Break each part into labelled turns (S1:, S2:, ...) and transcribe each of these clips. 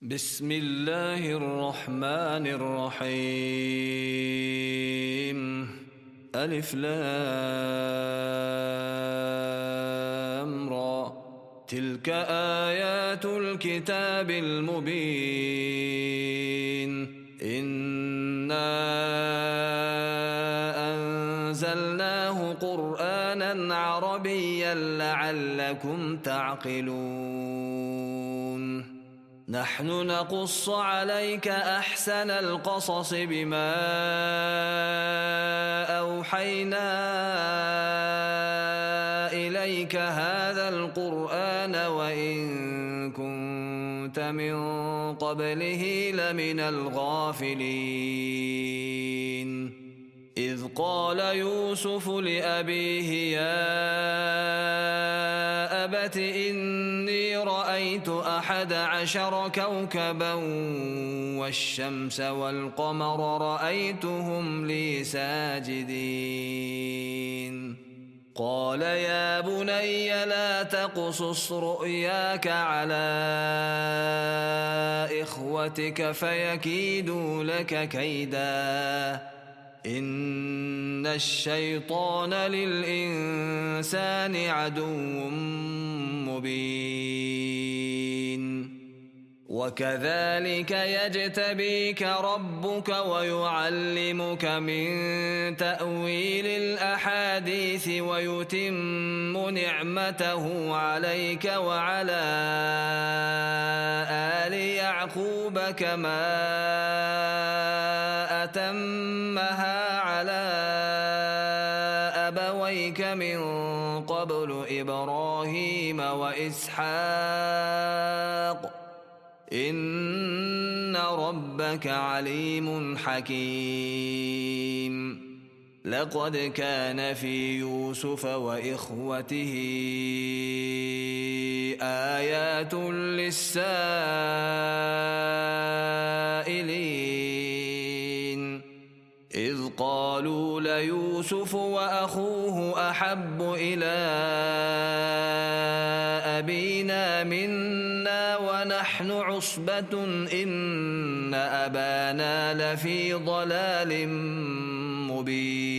S1: بسم الله الرحمن الرحيم. ألف لام را. تلك آيات الكتاب المبين. إنا أنزلناه قرآنا عربيا لعلكم تعقلون. نحن نقص عليك أحسن القصص بما أوحينا إليك هذا القرآن وإن كنت من قبله لمن الغافلين. إذ قال يوسف لأبيه يا أبت إني رأيت 11 كوكبا والشمس والقمر رأيتهم لي ساجدين. قال يا بني لا تقصص رؤياك على إخوتك فيكيدوا لك كيدا إن الشيطان للإنسان عدو مبين. وكذلك يجتبيك ربك ويعلمك من تأويل الأحاديث ويتم نعمته عليك وعلى آل يعقوب كما أتمها على أبويك من قبل إبراهيم وإسحاق إن ربك عليم حكيم. لقد كان في يوسف وإخوته آيات للسائلين إذ قالوا ليوسف وأخوه أحب إلى أبينا منا ونحن عصبة إن أبانا لفي ضلال مبين.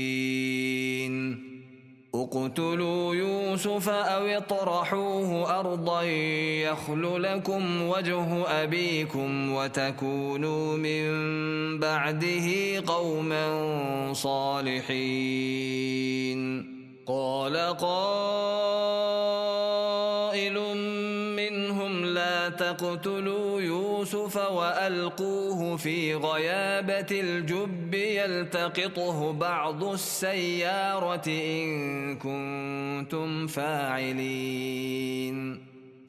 S1: اقتلوا يوسف أو اطرحوه أرضا يخل لكم وجه أبيكم وتكونوا من بعده قوما صالحين. قال قائل منهم لا تقتلوا يوسف وألقوه في غيابة الجب يلتقطه بعض السيارة إن كنتم فاعلين.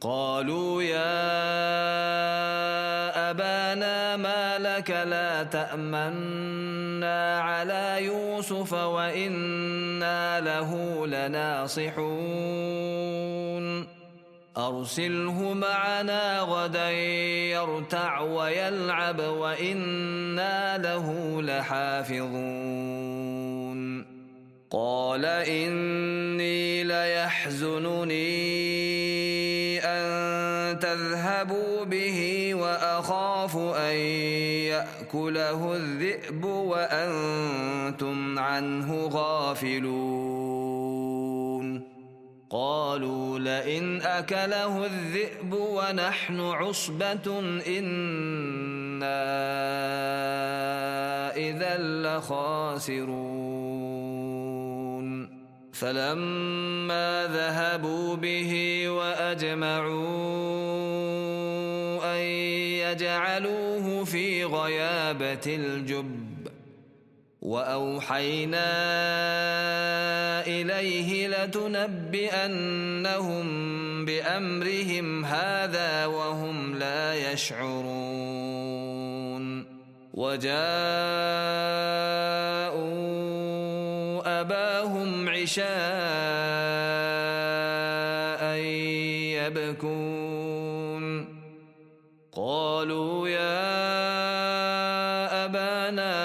S1: قالوا يا أبانا ما لك لا تأمنا على يوسف وإنا له لناصحون. أرسله معنا غدا يرتع ويلعب وإنا له لحافظون. قال إني ليحزنني أن تذهبوا به وأخاف أن يأكله الذئب وأنتم عنه غافلون. قالوا لئن أكله الذئب ونحن عصبة إنا إذا لخاسرون. فلما ذهبوا به وأجمعوا أن يجعلوه في غيابة الجب وأوحينا إليه لتنبئنهم بأمرهم هذا وهم لا يشعرون. وجاءوا أباهم عشاء يبكون. قالوا يا أبانا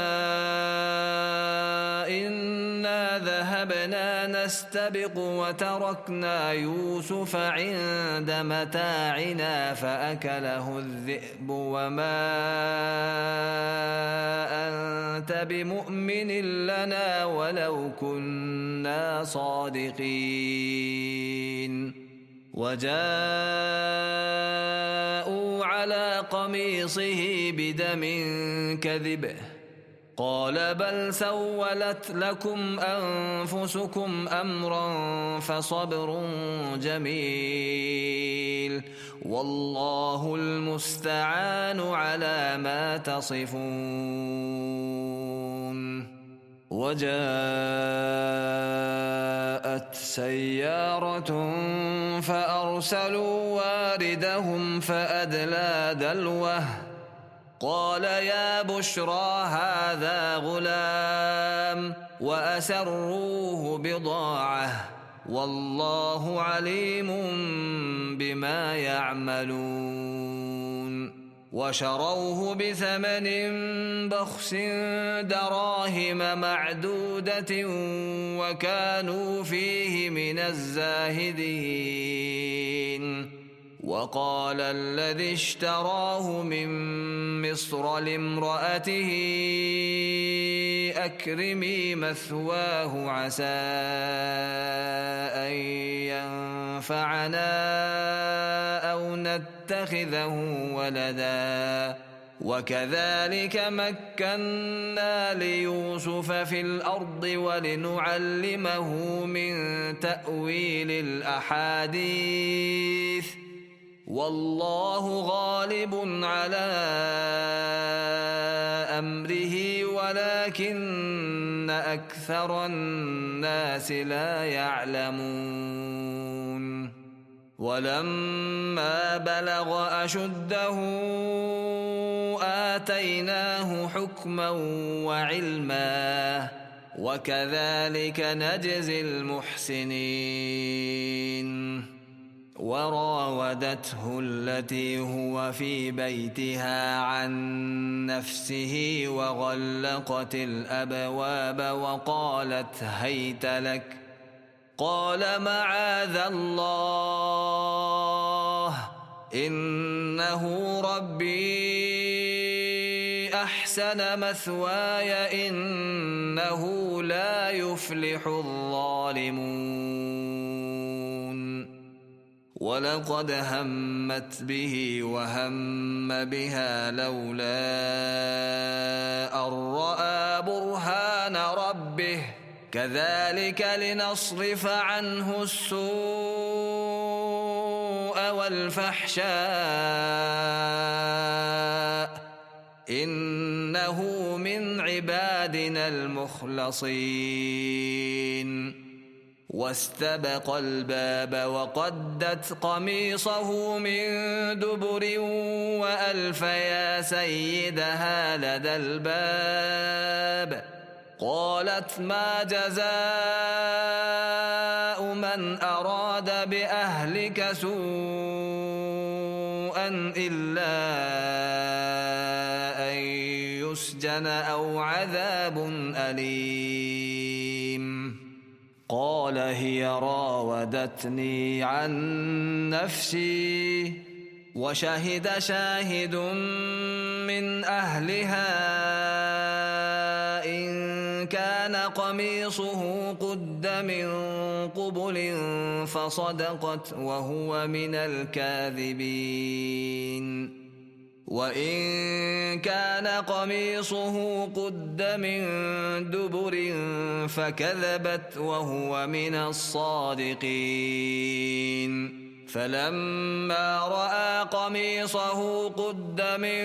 S1: إنا ذهبنا نستبق وتركنا يوسف عند متاعنا فأكله الذئب وما أنت بمؤمن لنا ولو كنا صادقين وجاءوا على قميصه بدم كذب قال بل سولت لكم أنفسكم أمرا فصبر جميل والله المستعان على ما تصفون. وجاءت سيارة فأرسلوا واردهم فأدلى دلوه قال يا بشرى هذا غلام وأسروه بضاعة والله عليم بما يعملون وشروه بثمن بخس دراهم معدودة وكانوا فيه من الزاهدين. وقال الذي اشتراه من مصر لامرأته أكرمي مثواه عسى أن ينفعنا أو نتخذه ولدا وكذلك مكنا ليوسف في الأرض ولنعلمه من تأويل الأحاديث والله غالب على أمره ولكن أكثر الناس لا يعلمون. ولما بلغ أشده آتيناه حكما وعلما وكذلك نجزي المحسنين. وراودته التي هو في بيتها عن نفسه وغلقت الأبواب وقالت هيت لك قال معاذ الله إنه ربي أحسن مثواي إنه لا يفلح الظالمون. ولقد همت به وهم بها لولا أن رأى برهان ربه كذلك لنصرف عنه السوء والفحشاء إنه من عبادنا المخلصين. واستبق الباب وقدت قميصه من دبر وألف يا سيدها لدى الباب قالت ما جزاء من أراد بأهلك سوءا إلا أن يسجن أو عذاب أليم. قال هي راودتني عن نفسي وشهد شاهد من أهلها إن كان قميصه قد من قبل فصدقت وهو من الكاذبين وإن كان قميصه قد من دبر فكذبت وهو من الصادقين. فلما رأى قميصه قد من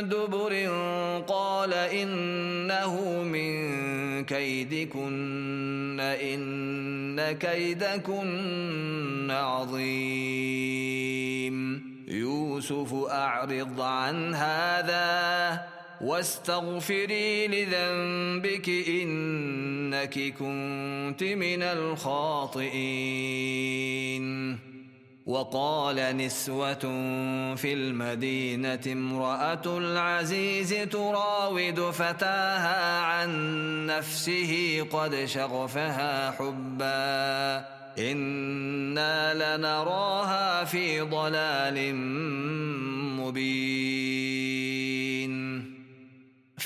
S1: دبر قال إنه من كيدكن إن كيدكن عظيم. يوسف أعرض عن هذا واستغفري لذنبك إنك كنت من الخاطئين. وقال نسوة في المدينة امرأة العزيز تراود فتاها عن نفسه قد شغفها حبا إنا لنراها في ضلال مبين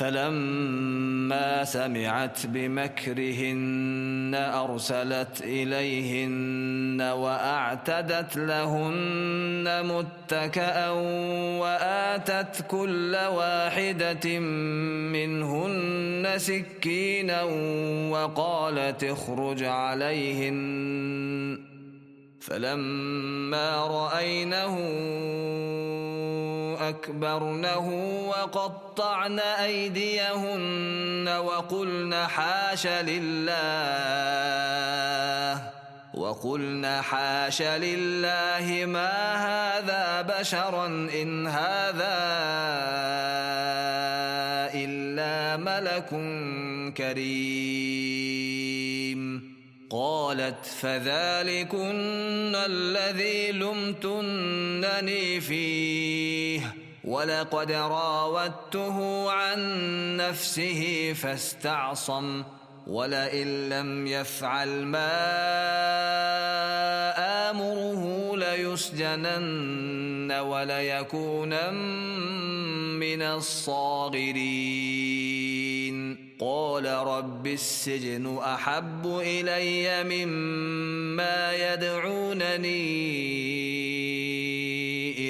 S1: فلما سمعت بمكرهن أرسلت إليهن وأعتدت لهن متكأ وآتت كل واحدة منهن سكينا وقالت اخرج عليهن فلما رأينه أكبرنه وقطعن أيديهن وقلن حاش لله ما هذا بشرا إن هذا إلا ملك كريم قالت فذلكن الذي لمتنني فيه ولقد راودته عن نفسه فاستعصم ولئن لم يفعل ما آمره ليسجنن وليكونن من الصاغرين قال رب السجن أحب إلي مما يدعونني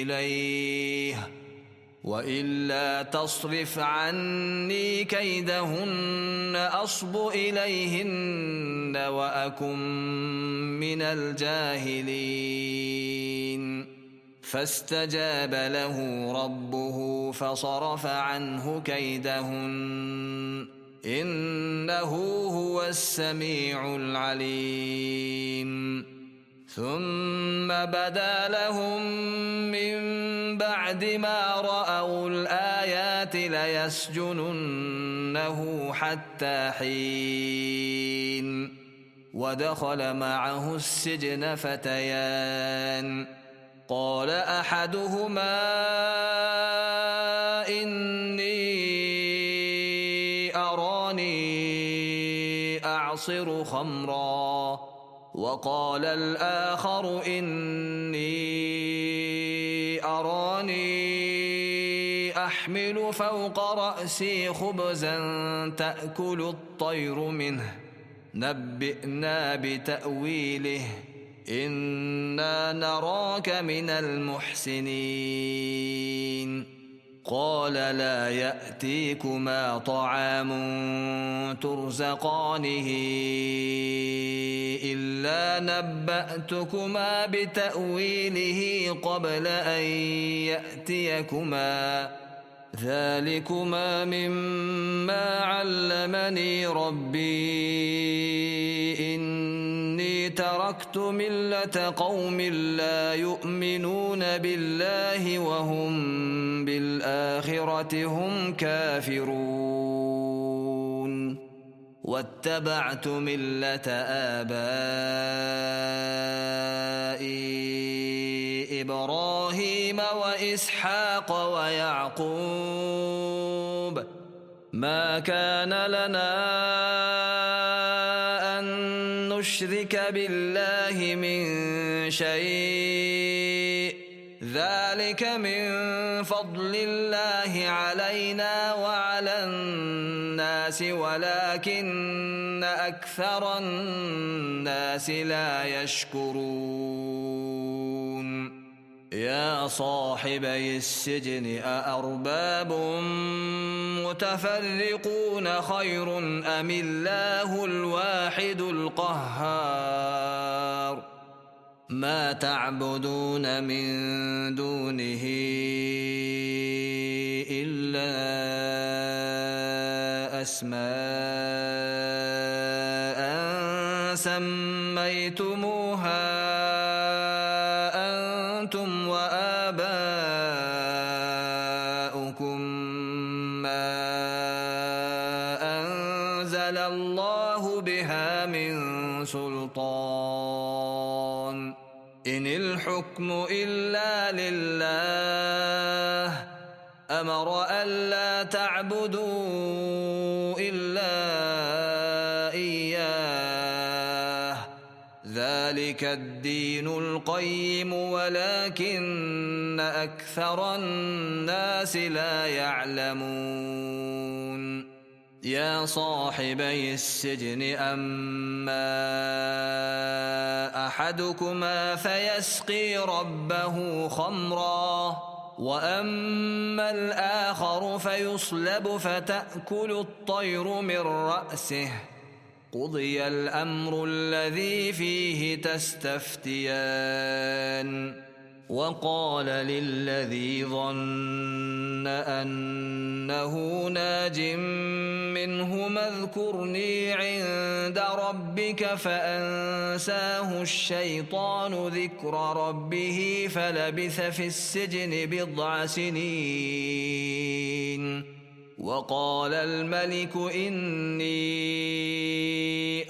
S1: إليه وإلا تصرف عني كيدهن أصب إليهن وأكن من الجاهلين فاستجاب له ربه فصرف عنه كيدهن إنه هو السميع العليم ثم بدا لهم من بعد ما رأوا الآيات ليسجننه حتى حين ودخل معه السجن فتيان قال أحدهما إني أراني أعصر خمرا وقال الآخر إني أراني أحمل فوق رأسي خبزا تأكل الطير منه نبئنا بتأويله إنا نراك من المحسنين قال لا يأتيكما طعام ترزقانه إلا نبأتكما بتأويله قبل أن يأتيكما ذلكما مما علمني ربي إني تركت ملة قوم لا يؤمنون بالله وهم بالآخرة هم كافرون واتبعت ملة آبائي إبراهيم وإسحاق ويعقوب ما كان لنا أن نشرك بالله من شيء ذلك من فضل الله علينا وعلى الناس ولكن أكثر الناس لا يشكرون يا صاحبي السجن أأرباب متفرقون خير أم الله الواحد القهار ما تعبدون من دونه إلا أسماء سميتموها أنتم وآباؤكم ما أنزل الله بها من سلطان إن الحكم إلا لله أمر ألا تعبدوا إلا إياه ذلك الدين القيم ولكن أكثر الناس لا يعلمون يا صاحبي السجن أما أحدكما فيسقي ربه خمرا وأما الآخر فيصلب فتأكل الطير من رأسه قضي الأمر الذي فيه تستفتيان وقال للذي ظن أنه ناج منهما اذكرني عند ربك فأنساه الشيطان ذكر ربه فلبث في السجن بضع سنين وقال الملك إني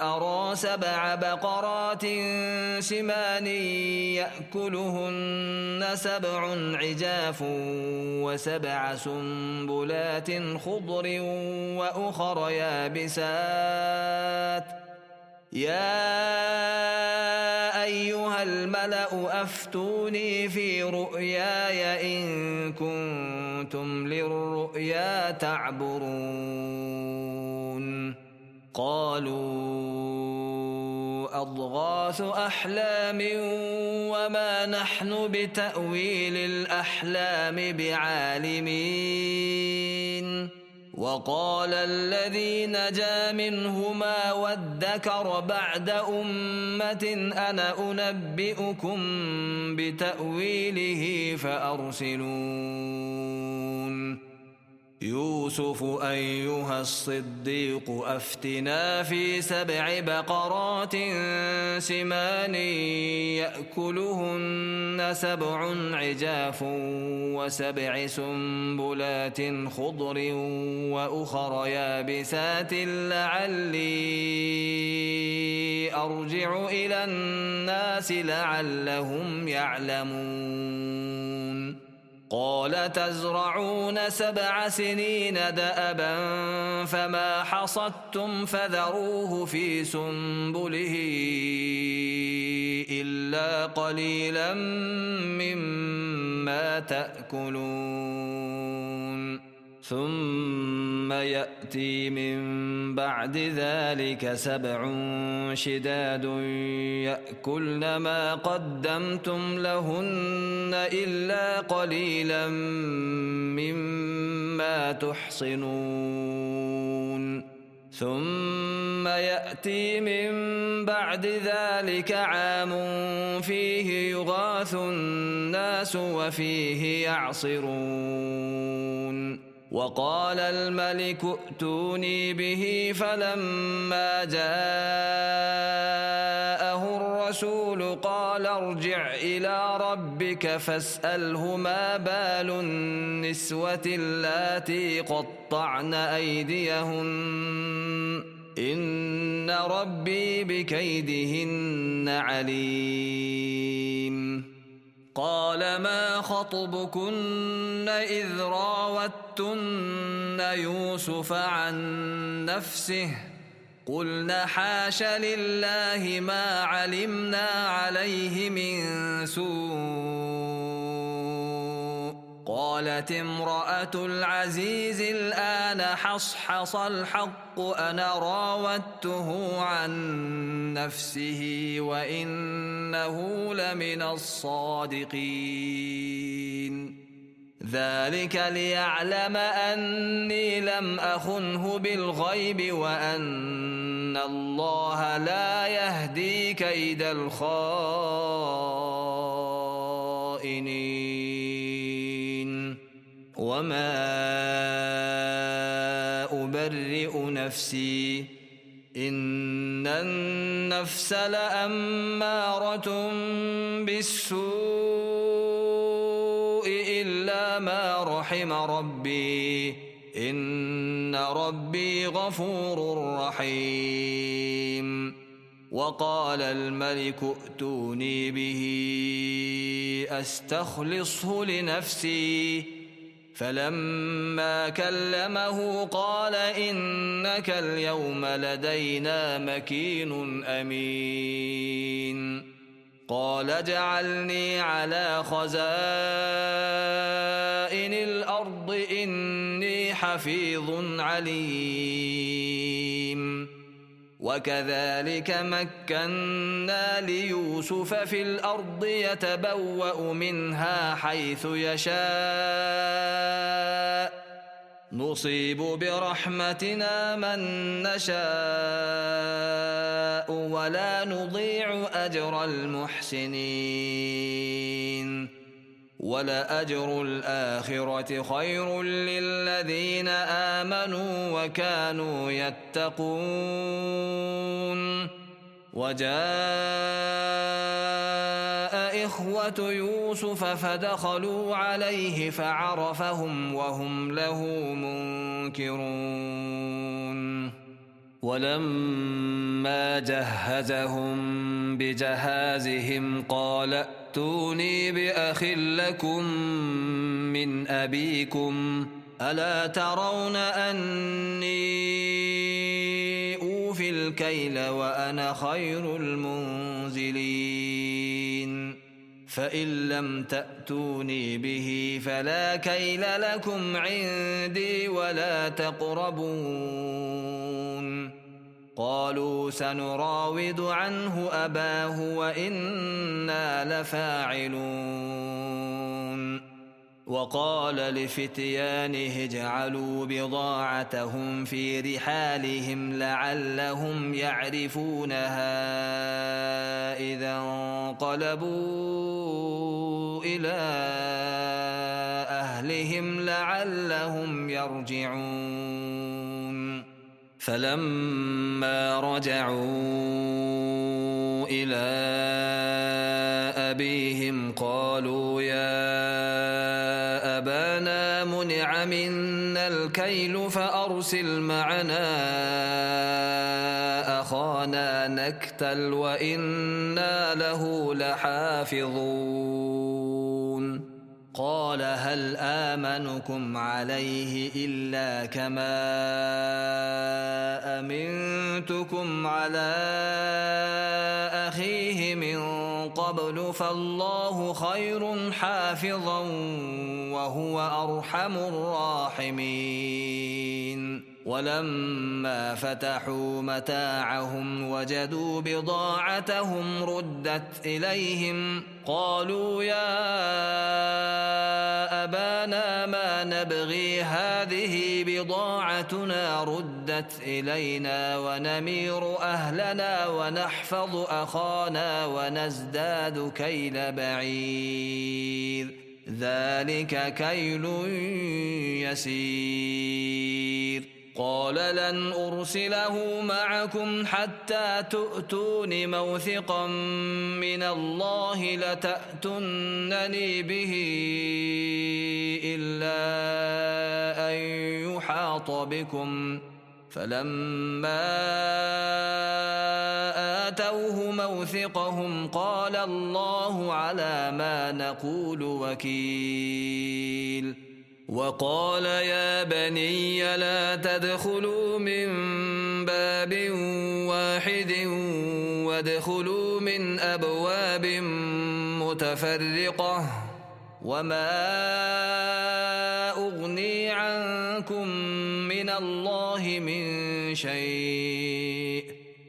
S1: أرى 7 بقرات سمان يأكلهن 7 عجاف و7 سنبلات خضر وأخر يابسات يا أيها الملأ أفتوني في رؤياي إن كنتم للرؤيا تعبرون قالوا أضغاث أحلام وما نحن بتأويل الأحلام بعالمين وقال الذي نجا منهما وادكر بعد أمة أنا أنبئكم بتأويله فأرسلون يوسف أيها الصديق أفتنا في 7 بقرات سمان يأكلهن 7 عجاف و7 سنبلات خضر وأخر يابسات لعلي أرجع إلى الناس لعلهم يعلمون قال تزرعون 7 سنين دأبا فما حصدتم فذروه في سنبله إلا قليلا مما تأكلون ثم يأتي من بعد ذلك 7 شداد يأكلن ما قدمتم لهن إلا قليلا مما تحصنون ثم يأتي من بعد ذلك عام فيه يغاث الناس وفيه يعصرون وقال الملك ائتوني به فلما جاءه الرسول قال ارجع إلى ربك فاسأله ما بال النسوة اللاتي قطعن أيديهن إن ربي بكيدهن عليم قال ما خطبكن إذ راوتن يوسف عن نفسه قلنا حاش لله ما علمنا عليه من سوء قالت امرأة العزيز الآن حصحص الحق أنا راودته عن نفسه وإنه لمن الصادقين ذلك ليعلم أني لم أخنه بالغيب وأن الله لا يهدي كيد الخائنين وما أبرئ نفسي إن النفس لأمارة بالسوء إلا ما رحم ربي إن ربي غفور رحيم وقال الملك ائتوني به أستخلصه لنفسي. فلما كلمه قال إنك اليوم لدينا مكين أمين. قال اجعلني على خزائن الأرض إني حفيظ عليم. وكذلك مكنا ليوسف في الأرض يتبوأ منها حيث يشاء نصيب برحمتنا من نشاء ولا نضيع أجر المحسنين. ولأجر الآخرة خير للذين آمنوا وكانوا يتقون. وجاء إخوة يوسف فدخلوا عليه فعرفهم وهم له منكرون. ولما جهزهم بجهازهم قال ائتوني بأخ لكم من أبيكم ألا ترون أني أوفي الكيل وأنا خير المنزلين. فإن لم تأتوني به فلا كيل لكم عندي ولا تقربون. قالوا سنراود عنه أباه وإنا لفاعلون. وقال لفتيانه اجعلوا بضاعتهم في رحالهم لعلهم يعرفونها إذا انقلبوا إلى أهلهم لعلهم يرجعون. فلما رجعوا إلى أبيهم قالوا يا أبانا منع منا الكيل فأرسل معنا أخانا نكتل وإنا له لحافظون. قال هل آمنكم عليه إلا كما أمنتكم على أخيه من قبل فالله خير حافظا وهو أرحم الراحمين. ولما فتحوا متاعهم وجدوا بضاعتهم ردت إليهم قالوا يا أبانا ما نبغي هذه بضاعتنا ردت إلينا ونمير أهلنا ونحفظ أخانا ونزداد كيل بعير ذلك كيل يسير. قال لن أرسله معكم حتى تؤتون موثقا من الله لتأتونني به إلا أن يحاط بكم. فلما آتوه موثقهم قال الله على ما نقول وكيل. وقال يا بني لا تدخلوا من باب واحد وادخلوا من أبواب متفرقة وما أغني عنكم من الله من شيء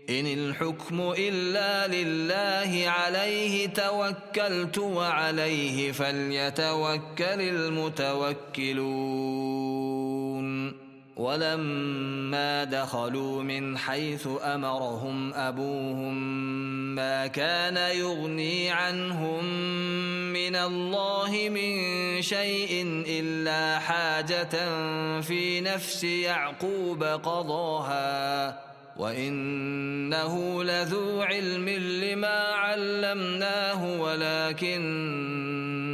S1: إن الحكم إلا لله عليه توكلت وعليه فليتوكل المتوكلون. ولما دخلوا من حيث أمرهم أبوهم ما كان يغني عنهم من الله من شيء إلا حاجة في نفس يعقوب قضاها وإنه لذو علم لما علمناه ولكن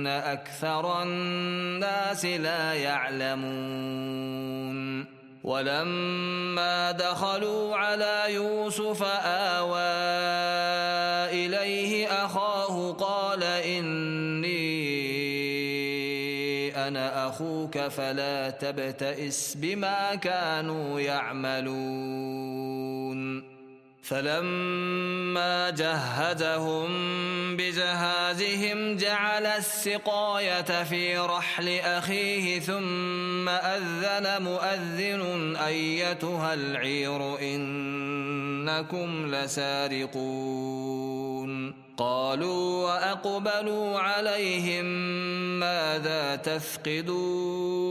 S1: أكثر الناس لا يعلمون. ولما دخلوا على يوسف آوى إليه أخاه قال إني أنا أخوك فلا تبتئس بما كانوا يعملون فلما جهزهم بجهازهم جعل السقاية في رحل أخيه ثم أذن مؤذن أيتها العير إنكم لسارقون قالوا وأقبلوا عليهم ماذا تفقدون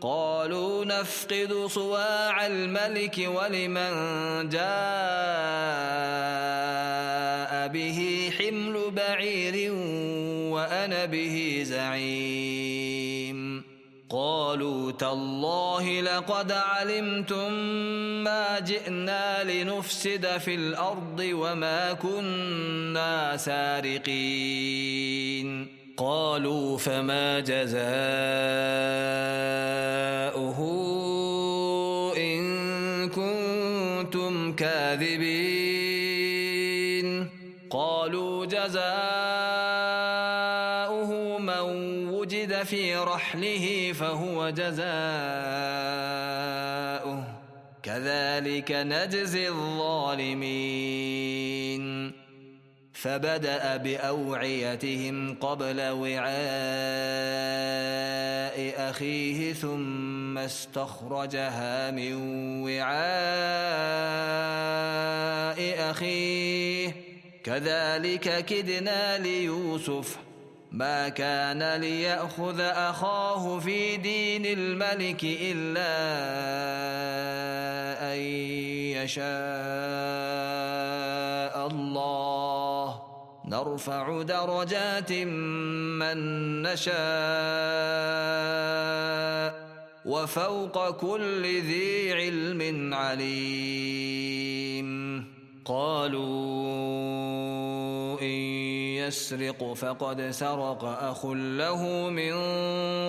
S1: قالوا نفقد صواع الملك ولمن جاء به حمل بعير وأنا به زعيم قالوا تالله لقد علمتم ما جئنا لنفسد في الأرض وما كنا سارقين قالوا فما جزاؤه إن كنتم كاذبين قالوا جزاؤه من وجد في رحله فهو جزاؤه كذلك نجزي الظالمين فبدأ بأوعيتهم قبل وعاء أخيه ثم استخرجها من وعاء أخيه كذلك كدنا ليوسف ما كان ليأخذ أخاه في دين الملك إلا أن يشاء الله نرفع درجات من نشاء وفوق كل ذي علم عليم قالوا إن يسرق فقد سرق أخ له من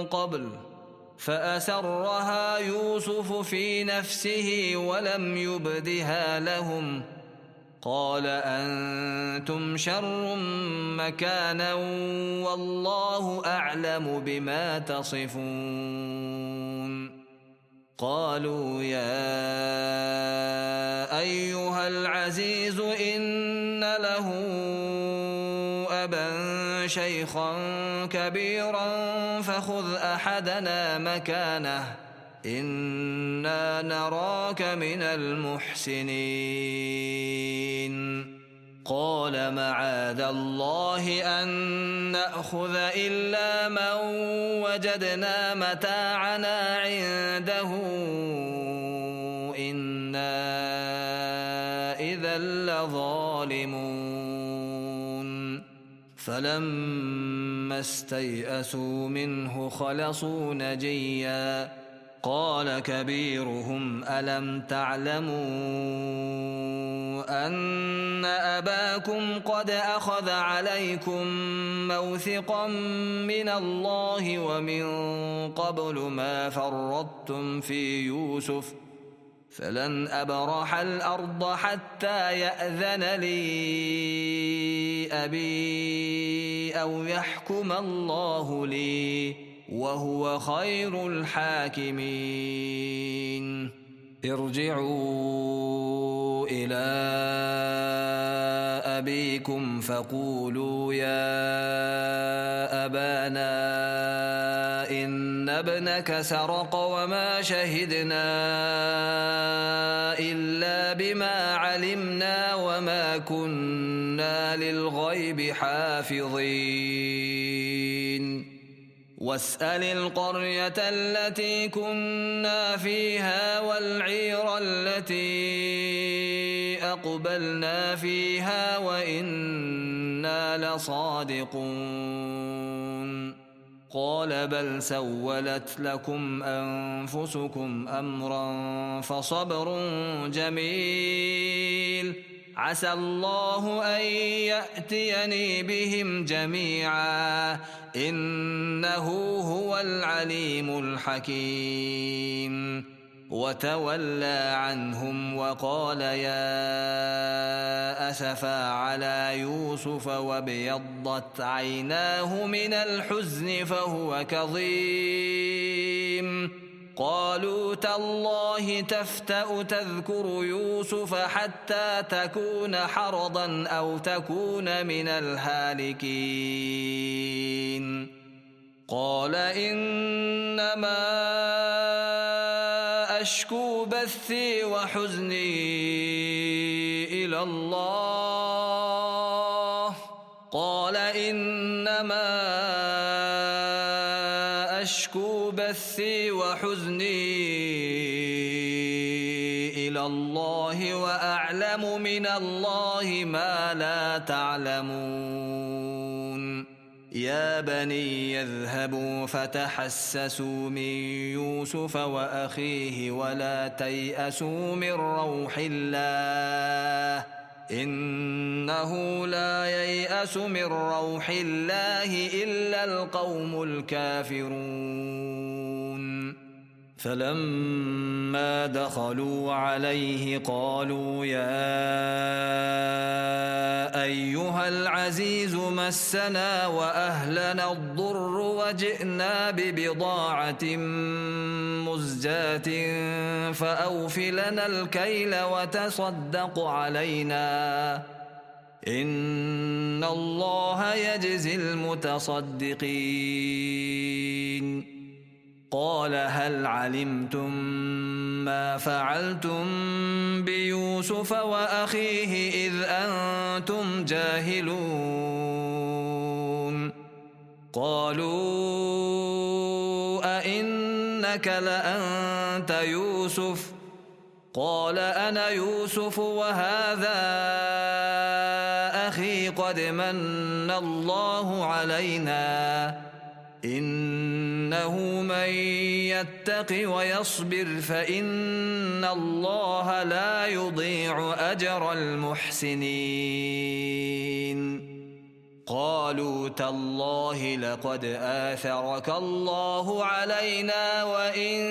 S1: قبل فأسرها يوسف في نفسه ولم يبدها لهم قال أنتم شر مكانا والله أعلم بما تصفون قالوا يا أيها العزيز إن له أبا شيخا كبيرا فخذ أحدنا مكانه إنا نراك من المحسنين قال معاذ الله أن نأخذ إلا من وجدنا متاعنا عنده إنا إذا لظالمون فلما استيئسوا منه خلصوا نجيا قال كبيرهم ألم تعلموا أن أباكم قد أخذ عليكم موثقا من الله ومن قبل ما فرطتم في يوسف فلن أبرح الأرض حتى يأذن لي أبي أو يحكم الله لي وهو خير الحاكمين ارجعوا إلى أبيكم فقولوا يا أبانا إن ابنك سرق وما شهدنا إلا بما علمنا وما كنا للغيب حافظين واسأل القرية التي كنا فيها والعير التي أقبلنا فيها وإنا لصادقون قال بل سولت لكم أنفسكم أمرا فصبر جميل عسى الله أن يأتيني بهم جميعا إنه هو العليم الحكيم وتولى عنهم وقال يا أسفا على يوسف وابيضت عيناه من الحزن فهو كظيم. قالوا تالله تفتأ تذكر يوسف حتى تكون حرضا أو تكون من الهالكين. قال إنما أشكو بثي وحزني إلى الله. قال إنما أشكو بثي وحزني إلى الله وأعلم من الله ما لا تعلمون. يا بني يذهبوا فتحسسوا من يوسف وأخيه ولا تيأسوا من روح الله إنه لا ييأس من روح الله إلا القوم الكافرون. فلما دخلوا عليه قالوا يا أيها العزيز مسنا وأهلنا الضر وجئنا ببضاعة مزجاة فأوف لنا الكيل وتصدق علينا إن الله يجزي المتصدقين. قال هل علمتم ما فعلتم بيوسف وأخيه إذ أنتم جاهلون؟ قالوا أئنك لأنت يوسف؟ قال أنا يوسف وهذا أخي قد من الله علينا إنه من يتق ويصبر فإن الله لا يضيع أجر المحسنين. قالوا تالله لقد آثرك الله علينا وإن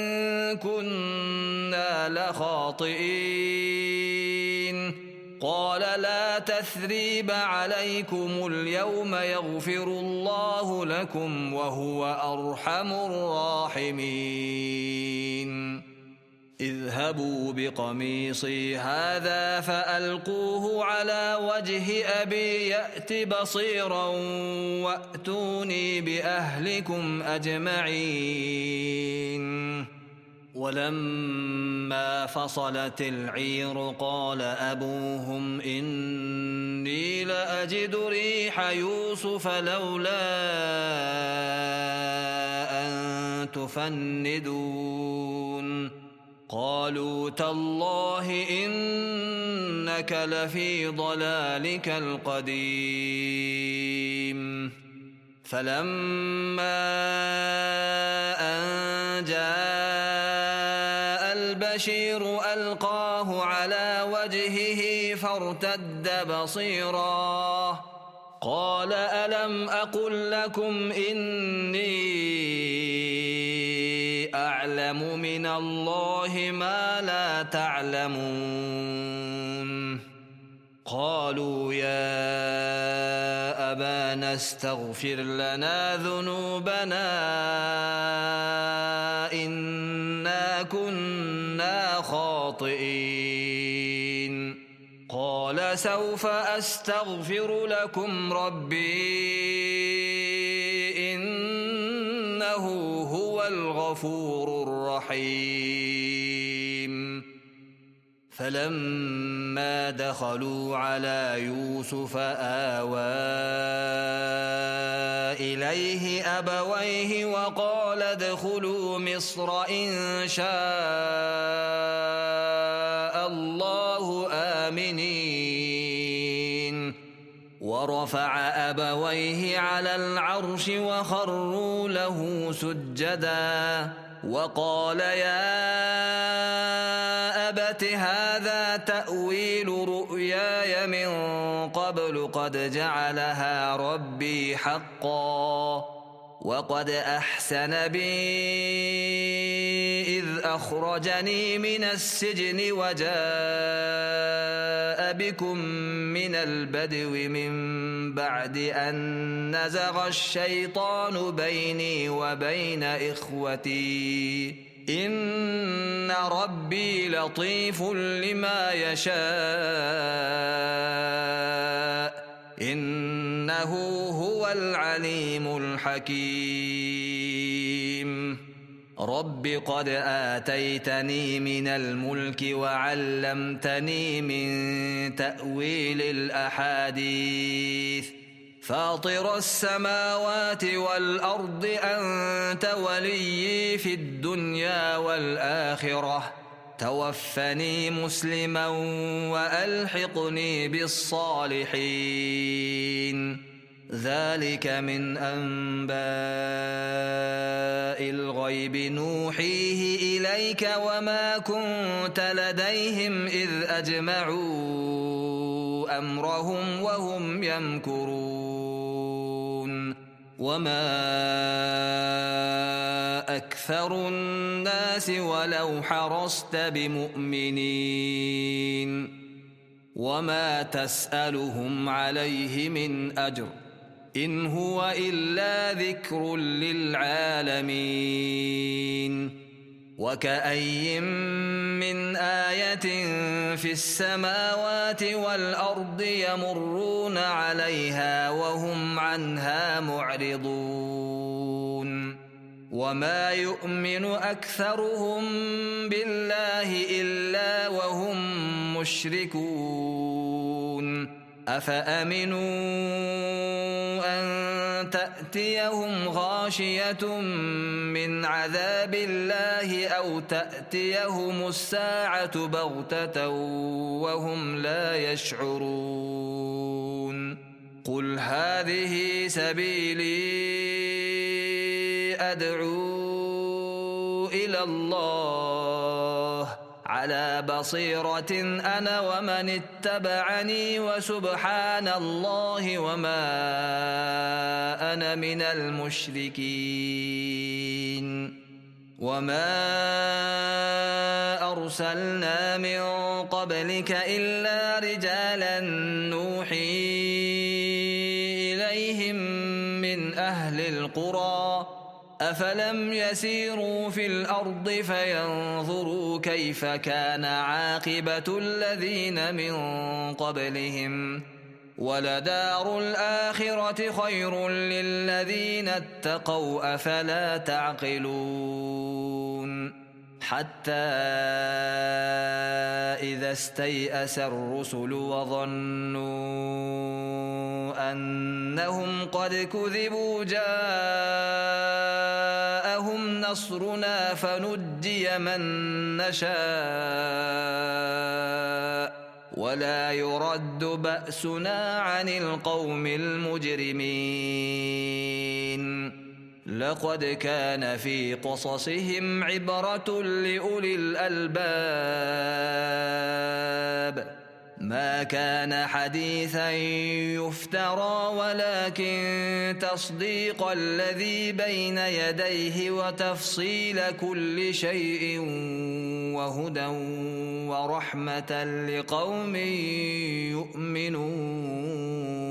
S1: كنا لخاطئين. قال لا تثريب عليكم اليوم يغفر الله لكم وهو أرحم الراحمين. اذهبوا بقميصي هذا فألقوه على وجه أبي يأت بصيرا وأتوني بأهلكم أجمعين. ولما فصلت العير قال أبوهم إني لأجد ريح يوسف لولا أن تفندون. قالوا تالله إنك لفي ضلالك القديم. فلما أن جاء البشير ألقاه على وجهه فارتد بصيرا قال ألم أقل لكم إني أعلم من الله ما لا تعلمون. قالوا يا أبانا استغفر لنا ذنوبنا إنا كنا خاطئين. قال سوف أستغفر لكم ربي إنه هو الغفور الرحيم. فلما دخلوا على يوسف آوى إليه أبويه وقال ادخلوا مصر إن شاء الله آمنين. ورفع أبويه على العرش وخروا له سجدا وقال يا أبت هذا تأويل رؤياي من قبل قد جعلها ربي حقا وقد أحسن بي إذ أخرجني من السجن وجاء بكم من البدو من بعد أن نزغ الشيطان بيني وبين إخوتي إن ربي لطيف لما يشاء إنه هو العليم الحكيم رب قد آتيتني من الملك وعلمتني من تأويل الأحاديث فاطر السماوات والأرض أنت وليي في الدنيا والآخرة توفني مسلما وألحقني بالصالحين ذلك من أنباء الغيب نوحيه إليك وما كنت لديهم إذ أجمعوا أمرهم وهم يمكرون وما أكثر الناس ولو حرصت بمؤمنين وما تسألهم عليه من أجر إن هو إلا ذكر للعالمين وكأي من آية في السماوات والأرض يمرون عليها وهم عنها معرضون وما يؤمن أكثرهم بالله إلا وهم مشركون أفأمنوا أن تأتيهم غاشية من عذاب الله أو تأتيهم الساعة بغتة وهم لا يشعرون قل هذه سبيلي أدعو إلى الله على بصيرة أنا ومن اتبعني وسبحان الله وما أنا من المشركين وما أرسلنا من قبلك إلا رجالا نوحي إليهم من أهل القرى أفلم يسيروا في الأرض فينظروا كيف كان عاقبة الذين من قبلهم ولدار الآخرة خير للذين اتقوا أفلا تعقلون حتى إذا استيأس الرسل وظنوا أنهم قد كذبوا جاءهم نصرنا فنجي من نشاء ولا يرد بأسنا عن القوم المجرمين لقد كان في قصصهم عبرة لأولي الألباب ما كان حديثا يفترى ولكن تصديق الذي بين يديه وتفصيل كل شيء وهدى ورحمة لقوم يؤمنون